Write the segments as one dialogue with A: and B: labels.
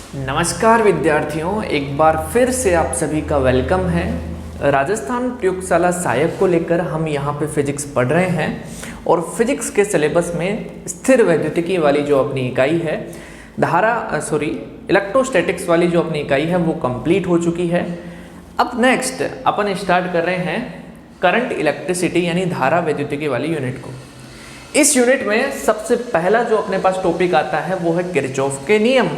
A: नमस्कार विद्यार्थियों, एक बार फिर से आप सभी का वेलकम है। राजस्थान प्रयोगशाला सहायक को लेकर हम यहाँ पे फिजिक्स पढ़ रहे हैं और फिजिक्स के सिलेबस में स्थिर वैद्युतिकी वाली जो अपनी इकाई है इलेक्ट्रोस्टैटिक्स वाली जो अपनी इकाई है वो कंप्लीट हो चुकी है। अब नेक्स्ट अपन स्टार्ट कर रहे हैं करंट इलेक्ट्रिसिटी यानी धारा वैद्युतिकी वाली यूनिट को। इस यूनिट में सबसे पहला जो अपने पास टॉपिक आता है वो है किरचॉफ के नियम।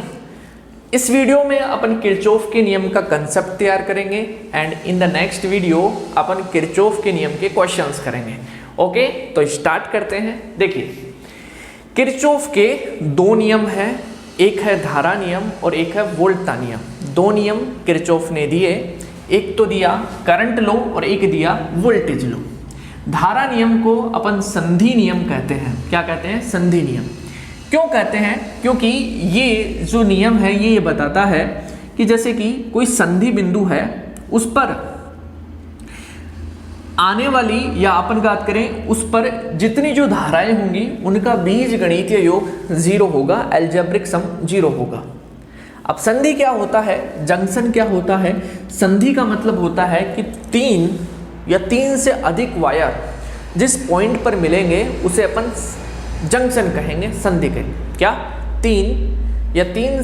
A: इस वीडियो में अपन किरचॉफ के नियम का कंसेप्ट तैयार करेंगे and in the next video upon Kirchhoff के नियम के क्वेश्चंस करेंगे। ओके, तो स्टार्ट करते हैं। देखिए, किरचॉफ के दो नियम हैं, एक है धारा नियम और एक है वोल्टता नियम। दो नियम किरचॉफ ने दिए, एक तो दिया करंट लॉ और एक दिया वोल्टेज लॉ। धारा नियम को अपन संधि नियम कहते हैं। क्या कहते हैं? संधि नियम। क्यों कहते हैं? क्योंकि ये जो नियम है ये बताता है कि जैसे कि कोई संधि बिंदु है, उस पर आने वाली या अपन बात करें उस पर जितनी जो धाराएं होंगी उनका बीजगणितीय योग 0 होगा, अलजेब्रिक सम 0 होगा। अब संधि क्या होता है? जंक्शन क्या होता है? संधि का मतलब होता है कि 3 या 3 से अधिक वायर जिस पॉइंट पर मिलेंगे उसे अपन जंक्शन कहेंगे, संधि कहेंगे। क्या? 3 या 3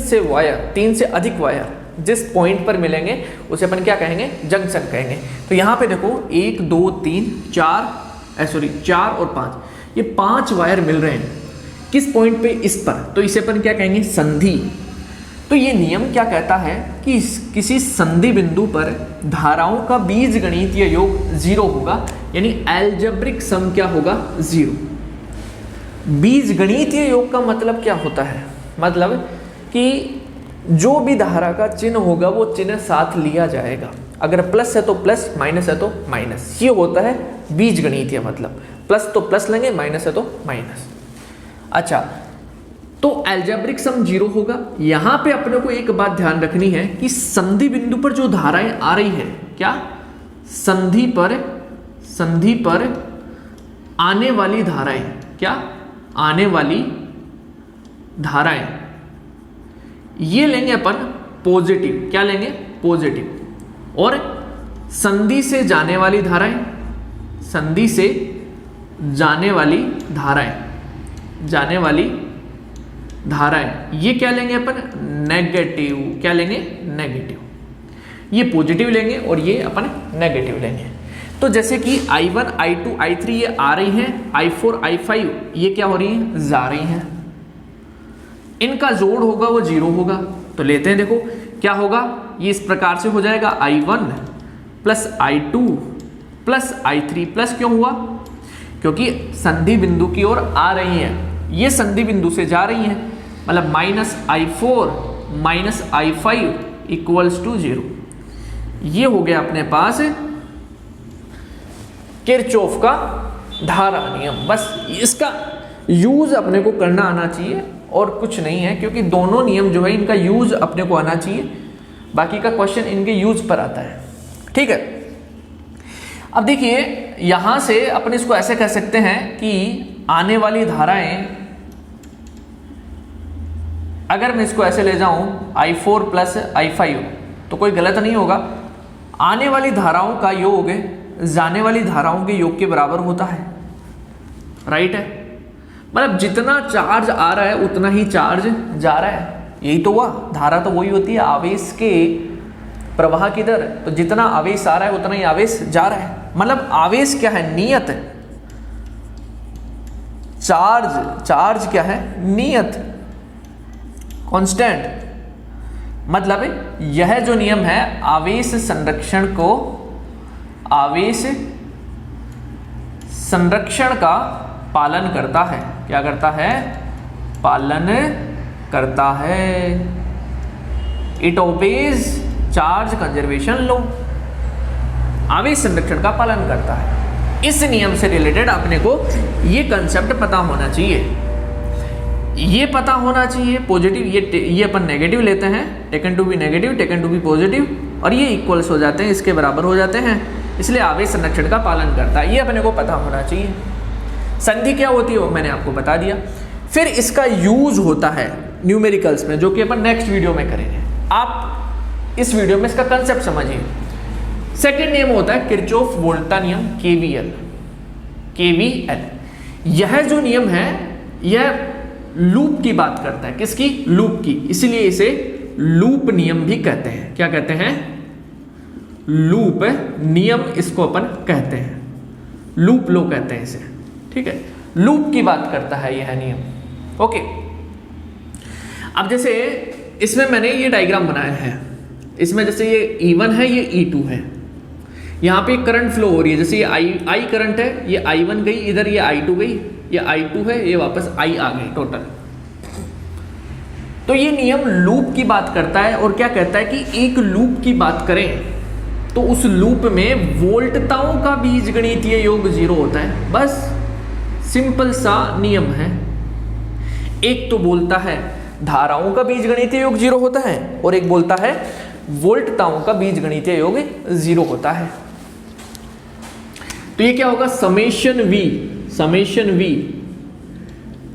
A: से अधिक वायर जिस पॉइंट पर मिलेंगे उसे अपन क्या कहेंगे? जंक्शन कहेंगे। तो यहाँ पे देखो 1 2 3 4 और 5, ये 5 वायर मिल रहे हैं किस पॉइंट पे? इस पर। तो इसे अपन क्या कहेंगे? संधि। तो ये नियम क्या कहता है कि किसी संधि बिंदु पर धाराओं का बीजगणितीय योग 0 होगा, यानी अलजेब्रिक सम क्या होगा? 0। बीजगणितीय योग का मतलब क्या होता है? मतलब कि जो भी धारा का चिन्ह होगा वो चिन्ह साथ लिया जाएगा। अगर प्लस है तो प्लस, माइनस है तो माइनस। ये होता है बीजगणितीय मतलब। प्लस तो प्लस लेंगे, माइनस है तो माइनस। अच्छा, तो अलजेब्रिक सम 0 होगा। यहां पे अपने को एक बात ध्यान रखनी है कि संधि बिंदु पर जो धाराएं आ रही है, क्या? संधि पर आने वाली धाराएं, क्या? आने वाली धाराएं, ये लेंगे अपन पॉजिटिव। क्या लेंगे? पॉजिटिव। और संधि से जाने वाली धाराएं, संधि से जाने वाली धाराएं, ये क्या लेंगे अपन? नेगेटिव। क्या लेंगे? नेगेटिव। ये पॉजिटिव लेंगे और ये अपन नेगेटिव लेंगे। तो जैसे कि I1, I2, I3 ये आ रही हैं, I4, I5 ये क्या हो रही हैं? जा रही हैं। इनका जोड़ होगा वो 0 होगा। तो लेते हैं, देखो क्या होगा? ये इस प्रकार से हो जाएगा I1 plus I2 plus I3 plus, क्यों हुआ? क्योंकि संधि बिंदु की ओर आ रही हैं, ये संधि बिंदु से जा रही हैं, मतलब minus I4 minus I5 equals to 0। ये हो गया अपने पास किरचॉफ का धारा नियम। बस इसका यूज अपने को करना आना चाहिए और कुछ नहीं है, क्योंकि दोनों नियम जो है इनका यूज अपने को आना चाहिए। बाकी का क्वेश्चन इनके यूज पर आता है। ठीक है, अब देखिए यहां से अपन इसको ऐसे कह सकते हैं कि आने वाली धाराएं, अगर मैं इसको ऐसे ले जाऊं I4 प्लस I5 तो कोई गलत नहीं होगा। आने वाली धाराओं का योग जाने वाली धाराओं के योग के बराबर होता है। राइट है, मतलब जितना चार्ज आ रहा है उतना ही चार्ज जा रहा है। यही तो हुआ। धारा तो वही होती है, आवेश के प्रवाह की दर। तो जितना आवेश आ रहा है उतना ही आवेश जा रहा है। मतलब आवेश क्या है? नियत। चार्ज क्या है? नियत, कांस्टेंट। मतलब यह जो नियम है आवेश संरक्षण का पालन करता है। क्या करता है? पालन करता है। It obeys charge conservation law. आवेश संरक्षण का पालन करता है। इस नियम से रिलेटेड अपने को ये कंसेप्ट पता होना चाहिए। ये पता होना चाहिए पॉजिटिव, ये अपन नेगेटिव लेते हैं, taken to be negative, taken to be positive, और ये इक्वल्स हो जाते हैं, इसके बराबर हो जाते हैं, इसलिए आवेश संरक्षण का पालन करता है। ये अपने को पता होना चाहिए। संधि क्या होती है वो मैंने आपको बता दिया। फिर इसका यूज होता है न्यूमेरिकल्स में, जो कि अपन नेक्स्ट वीडियो में करेंगे। आप इस वीडियो में इसका कंसेप्ट समझिए। सेकेंड नियम होता है किरचॉफ वोल्टा नियम, केवीएल। यह जो नियम है यह लूप की बात करता है। किसकी? लूप की। इसीलिए इसे लूप नियम भी कहते हैं। क्या कहते हैं? लूप नियम इसको अपन कहते हैं, लूप लो कहते हैं इसे। ठीक है, लूप की बात करता है यह नियम। ओके, अब जैसे इसमें मैंने ये डायग्राम बनाया है, इसमें जैसे ये E1 है, ये E2 है, यहाँ पे करंट फ्लो हो रही है। जैसे ये I करंट है, ये I1 गई इधर, ये I2 गई, ये I2 है, ये वापस I आ गई टोटल। तो ये नियम लूप की बात करता है और क्या कहता है कि एक लूप की बात करें तो उस लूप में वोल्टताओं का बीजगणितीय योग 0 होता है। बस सिंपल सा नियम है। एक तो बोलता है धाराओं का बीजगणितीय योग 0 होता है और एक बोलता है वोल्टताओं का बीजगणितीय योग 0 होता है। तो ये क्या होगा? समेशन V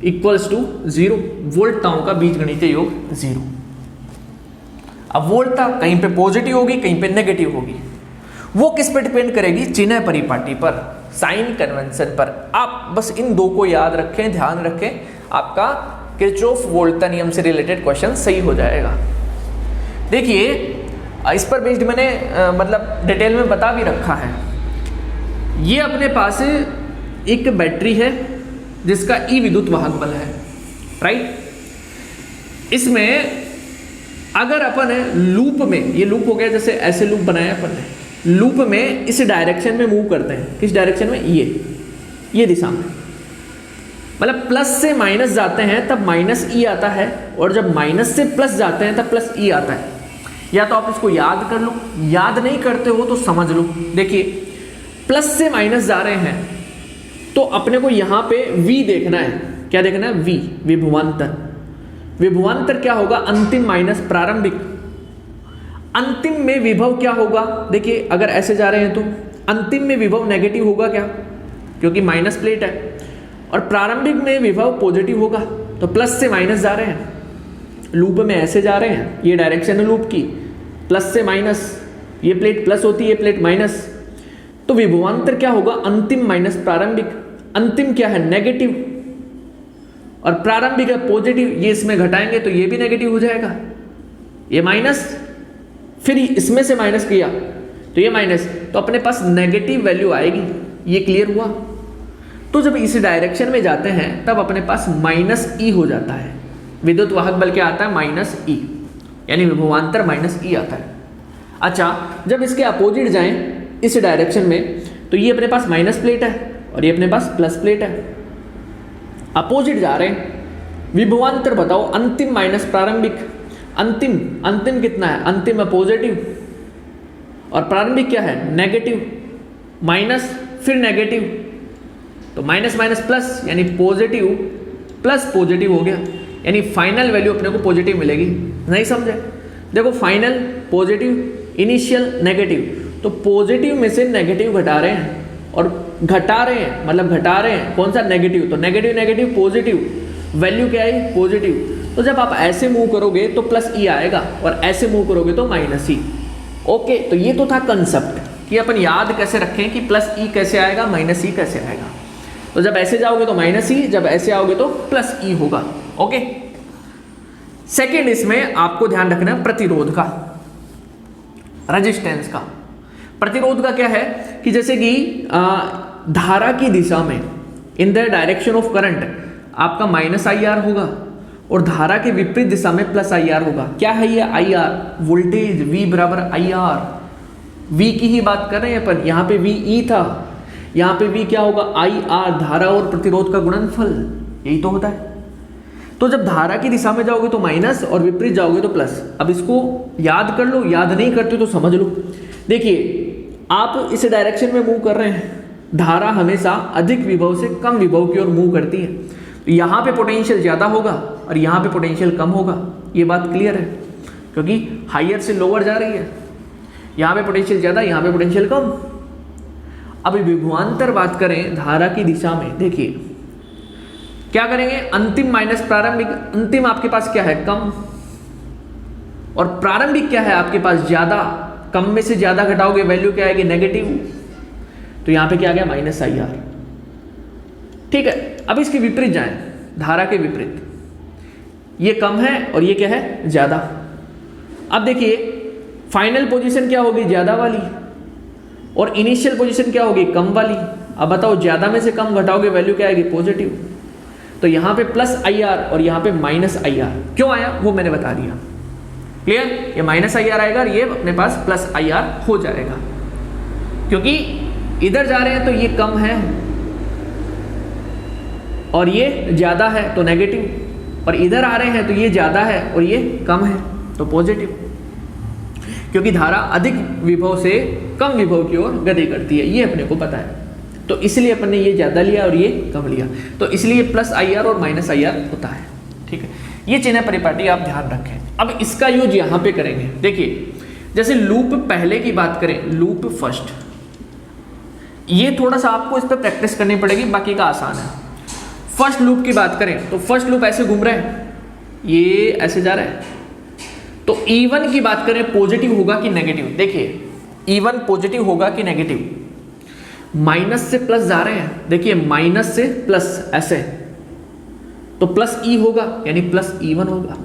A: इक्वल्स टू 0, वोल्टताओं का बीजगणितीय योग 0। अब वोल्टता कहीं पे पॉजिटिव होगी, कहीं पे नेगेटिव होगी। वो किस पे डिपेंड करेगी? चिन्ह परिपाटी पर, साइन कन्वेंशन पर। आप बस इन दो को याद रखें, ध्यान रखें, आपका किरचॉफ वोल्टा नियम से रिलेटेड क्वेश्चन सही हो जाएगा। देखिए, इस पर बेस्ड मैंने मतलब डिटेल में बता भी रखा है। ये अपने पास एक बैटरी है जिसका ई विद्युत वाहक बल है, राइट। इसमें अगर अपन लूप में, ये लूप हो गया, जैसे ऐसे लूप बनाया अपन ने, लूप में इस डायरेक्शन में मूव करते हैं। किस डायरेक्शन में? ये दिशा में। मतलब प्लस से माइनस जाते हैं तब माइनस ई आता है, और जब माइनस से प्लस जाते हैं तब प्लस ई आता है। या तो आप इसको याद कर लो, याद नहीं करते हो तो समझ लो। देखिए, प्लस से माइनस जा रहे हैं तो अपने को यहां पे V देखना है। क्या देखना है? V, विभवांतर। विभवांतर क्या होगा? अंतिम माइनस प्रारंभिक। अंतिम में विभव क्या होगा? देखिए, अगर ऐसे जा रहे हैं तो अंतिम में विभव नेगेटिव होगा क्या? क्योंकि माइनस प्लेट है। और प्रारंभिक में विभव पॉजिटिव होगा। तो प्लस से माइनस जा रहे हैं, लूप में ऐसे जा रहे हैं, ये डायरेक्शन है लूप की, प्लस से माइनस, ये प्लेट प्लस होती है, ये प्लेट माइनस। तो विभवांतर क्या होगा? अंतिम माइनस प्रारंभिक। अंतिम क्या है? नेगेटिव, और प्रारंभिक है पॉजिटिव। ये इसमें घटाएंगे तो ये भी नेगेटिव हो जाएगा, ये माइनस, फिर इसमें से माइनस किया तो ये माइनस, तो अपने पास नेगेटिव वैल्यू आएगी। ये क्लियर हुआ? तो जब इस डायरेक्शन में जाते हैं तब अपने पास माइनस ई हो जाता है। विद्युत वाहक बल क्या आता है? माइनस ई, यानी विभवांतर माइनस ई आता है। अच्छा, जब इसके अपोजिट जाएं इस डायरेक्शन में तो ये अपने पास माइनस प्लेट है और ये अपने पास प्लस प्लेट है। अपोजिट जा रहे हैं, विभवांतर बताओ, अंतिम माइनस प्रारंभिक। अंतिम कितना है? अंतिम है पॉजिटिव, और प्रारंभिक क्या है? नेगेटिव। माइनस फिर नेगेटिव, तो माइनस माइनस प्लस, यानी पॉजिटिव प्लस पॉजिटिव हो गया, यानी फाइनल वैल्यू अपने को पॉजिटिव मिलेगी। नहीं समझे? देखो, फाइनल पॉजिटिव, इनिशियल नेगेटिव, तो पॉजिटिव में से नेगेटिव घटा रहे हैं, और घटा रहे हैं मतलब घटा रहे हैं कौन सा? नेगेटिव। तो नेगेटिव नेगेटिव पॉजिटिव, वैल्यू क्या आई? पॉजिटिव। तो जब आप ऐसे मूव करोगे तो प्लस ई आएगा, और ऐसे मूव करोगे तो माइनस ई। ओके, तो ये तो था कंसेप्ट कि अपन याद कैसे रखें कि प्लस ई कैसे आएगा, माइनस ई कैसे आएगा। तो जब ऐसे जाओगे तो माइनस ई, जब ऐसे आओगे तो प्लस ई होगा। ओके, सेकेंड, इसमें आपको ध्यान रखना है प्रतिरोध का, रेजिस्टेंस का। प्रतिरोध का क्या है कि जैसे कि धारा की दिशा में, in the direction of current, आपका माइनस IR होगा, और धारा के विपरीत दिशा में प्लस IR होगा। क्या है ये? IR, वोल्टेज V बराबर IR। V की ही बात कर रहे हैं अपन, यहाँ पे VE था, यहाँ पे V क्या होगा? IR, धारा और प्रतिरोध का गुणनफल, यही तो होता है। तो जब धारा की दिशा में जाओगे तो माइनस, और विपरीत जाओगे तो प्लस। अब इसको याद कर लो, याद नहीं करते तो समझ लो। देखिए, आप इस डायरेक्शन में मूव कर रहे हैं, धारा हमेशा अधिक विभव से कम विभव की ओर मूव करती है। तो यहाँ पे पोटेंशियल ज़्यादा होगा और यहाँ पे पोटेंशियल कम होगा। ये बात क्लियर है, क्योंकि हायर से लोअर जा रही है। यहाँ पे पोटेंशियल ज़्यादा, यहाँ पे पोटेंशियल कम। अब विभवांतर बात करें धारा की दिशा में, देखिए क्या करेंगे? अंतिम माइनस प्रारंभिक। अंतिम आपके पास क्या है? कम, और प्रारंभिक क्या है आपके पास, ज्यादा, कम में से ज्यादा घटाओगे वैल्यू क्या आएगी, नेगेटिव। तो यहां पे क्या आ गया, माइनस आई आर। ठीक है, अब इसके विपरीत जाएं, धारा के विपरीत, ये कम है और ये क्या है, ज्यादा। अब देखिए फाइनल पोजीशन क्या होगी, ज्यादा वाली, और इनिशियल पोजीशन क्या होगी, कम वाली। अब बताओ ज्यादा में से कम घटाओगे वैल्यू क्या आएगी, पॉजिटिव। तो यहां पे प्लस आई आर और यहां पे माइनस आई आर क्यों आया वो मैंने बता दिया। क्लियर, ये माइनस आई आर आएगा और ये अपने पास प्लस आई आर हो जाएगा, क्योंकि इधर जा रहे हैं तो ये कम है और ये ज्यादा है तो नेगेटिव, और इधर आ रहे हैं तो ये ज्यादा है और ये कम है तो पॉजिटिव, क्योंकि धारा अधिक विभव से कम विभव की ओर गति करती है, ये अपने को पता है। तो इसलिए अपन ने ये ज्यादा लिया और ये कम लिया, तो इसलिए प्लस आई आर और माइनस आई आर होता है। ठीक है, ये चिन्ह परिपाटी आप ध्यान रखें। अब इसका यूज यहां पे करेंगे। देखिए जैसे लूप पहले की बात करें, लूप फर्स्ट, ये थोड़ा सा आपको इस पर प्रैक्टिस करनी पड़ेगी, बाकी का आसान है। फर्स्ट लूप की बात करें तो फर्स्ट लूप ऐसे घूम रहा है, ये ऐसे जा रहा है, तो E1 की बात करें पॉजिटिव होगा कि नेगेटिव। देखिए E1 पॉजिटिव होगा कि नेगेटिव, माइनस से प्लस जा रहे हैं, देखिए माइनस से प्लस ऐसे, तो प्लस E होगा यानी प्लस E1 होगा।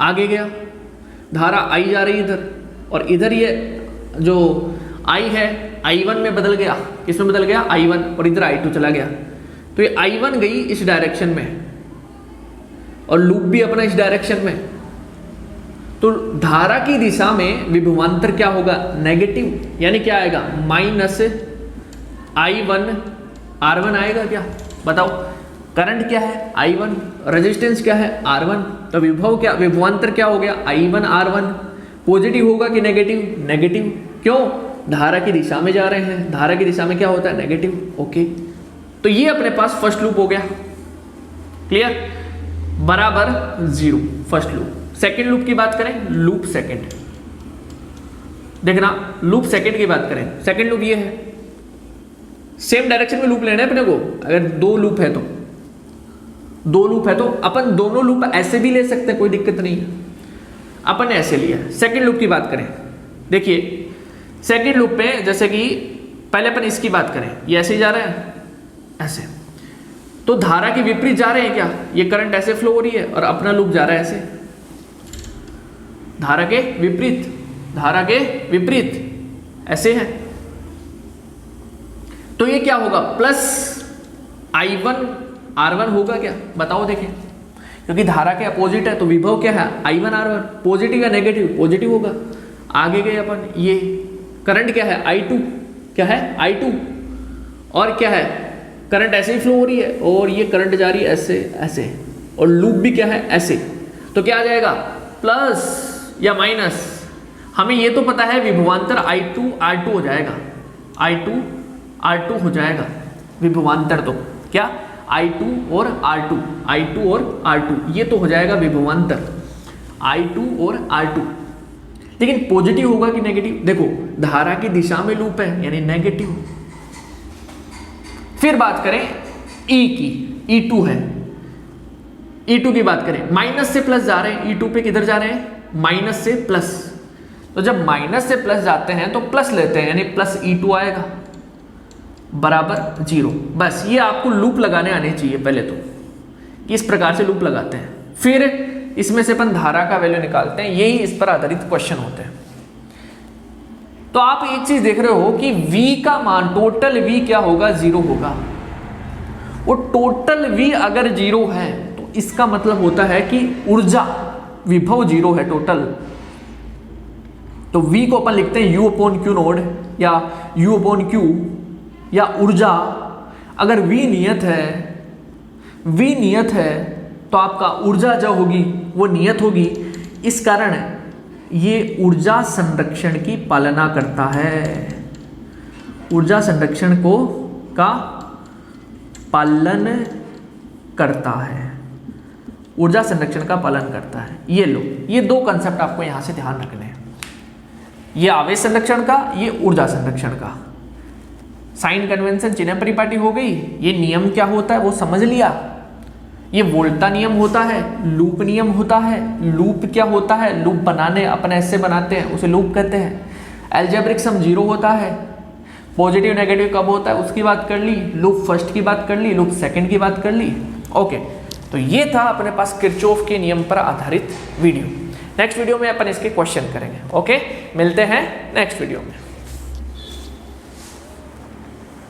A: आगे गया, धारा I जा रही इधर, और इधर ये जो I है I1 में बदल गया, किसमें बदल गया, I1, और इधर I2 चला गया, तो ये I1 गई इस डायरेक्शन में और लूप भी अपना इस डायरेक्शन में, तो धारा की दिशा में विभवांतर क्या होगा, नेगेटिव, यानी क्या आएगा, माइनस I1 R1 आएगा क्या, बताओ। करंट क्या है I1, रेजिस्टेंस क्या है R1, तो विभव क्या, विभवांतर क्या हो गया, I1 R1। पॉजिटिव होगा कि नेगेटिव, नेगेटिव, क्यों, धारा की दिशा में जा रहे हैं, धारा की दिशा में क्या होता है, नेगेटिव। ओके, तो ये अपने पास फर्स्ट लूप हो गया। क्लियर, बराबर 0 फर्स्ट लूप। सेकंड लूप की बात करें, लूप सेकंड, देखना लूप सेकंड की बात करें, सेकंड लूप ये है, सेम डायरेक्शन में लूप लेना है अपने को। अगर दो लूप है तो अपन दोनों लूप ऐसे भी ले सकते हैं, कोई दिक्कत नहीं है, अपन ने ऐसे लिया। सेकंड लूप की बात करें, देखिए सेकंड लूप पे जैसे कि पहले अपन इसकी बात करें, ये ऐसे ही जा रहा है ऐसे, तो धारा के विपरीत जा रहे हैं क्या, ये करंट ऐसे फ्लो हो रही है और अपना लूप जा रहा है ऐसे, धारा के विपरीत, धारा के विपरीत ऐसे है, तो ये क्या होगा, प्लस I1 R1 होगा क्या, बताओ देखें, क्योंकि धारा के अपोजिट है तो विभव क्या है, I1 R1, पॉजिटिव या नेगेटिव, पॉजिटिव होगा। आगे गए अपन, ये करंट क्या है, I2, क्या है I2, और क्या है, करंट ऐसे ही फ्लो हो रही है और ये करंट जा रही है ऐसे ऐसे, और लूप भी क्या है ऐसे, तो क्या आ जाएगा, प्लस या माइनस, हमें ये तो पता है विभवांतर I2 R2 हो जाएगा, I2 R2 हो जाएगा विभवांतर, तो क्या I2 और R2, I2 और R2, ये तो हो जाएगा विभवांतर I2 और R2। लेकिन पॉजिटिव होगा कि नेगेटिव, देखो धारा की दिशा में लूप है यानी नेगेटिव। फिर बात करें E की, E2 है, E2 की बात करें, माइनस से प्लस जा रहे हैं, E2 पे किधर जा रहे हैं, माइनस से प्लस, तो जब माइनस से प्लस जाते हैं तो प्लस लेते हैं यानी प्लस E2 आएगा, बराबर 0। बस ये आपको लूप लगाने आने चाहिए पहले तो, इस प्रकार से लूप लगाते हैं, फिर इसमें से अपन धारा का वैल्यू निकालते हैं, यही इस पर आधारित क्वेश्चन होते हैं। तो आप एक चीज देख रहे हो कि V का मान, टोटल V क्या होगा, 0 होगा। वो टोटल V अगर 0 है तो इसका मतलब होता है कि ऊर्जा, विभव 0 है टोटल, तो V को अपन लिखते हैं U/Q नोड या U/Q, या ऊर्जा अगर V नियत है तो आपका ऊर्जा जो होगी वो नियत होगी। इस कारण ये ऊर्जा संरक्षण की पालना करता है, ऊर्जा संरक्षण का पालन करता है, ऊर्जा संरक्षण का पालन करता है। ये लो, ये दो कंसेप्ट आपको यहां से ध्यान रखने हैं, ये आवेश संरक्षण का, ये ऊर्जा संरक्षण का। साइन कन्वेंशन चिन्ह परिपाटी हो गई, ये नियम क्या होता है वो समझ लिया। ये वोल्टा नियम होता है, लूप नियम होता है। लूप क्या होता है? लूप बनाने अपन ऐसे बनाते हैं उसे लूप कहते हैं। अलजेब्रिक सम 0 होता है। पॉजिटिव नेगेटिव कब होता है उसकी बात कर ली, लूप फर्स्ट की बात कर ली, लूप सेकंड की बात कर ली। ओके, तो ये था अपने पास किरचॉफ के नियम पर आधारित वीडियो। नेक्स्ट वीडियो में अपन इसके क्वेश्चन करेंगे। ओके, मिलते हैं नेक्स्ट वीडियो में।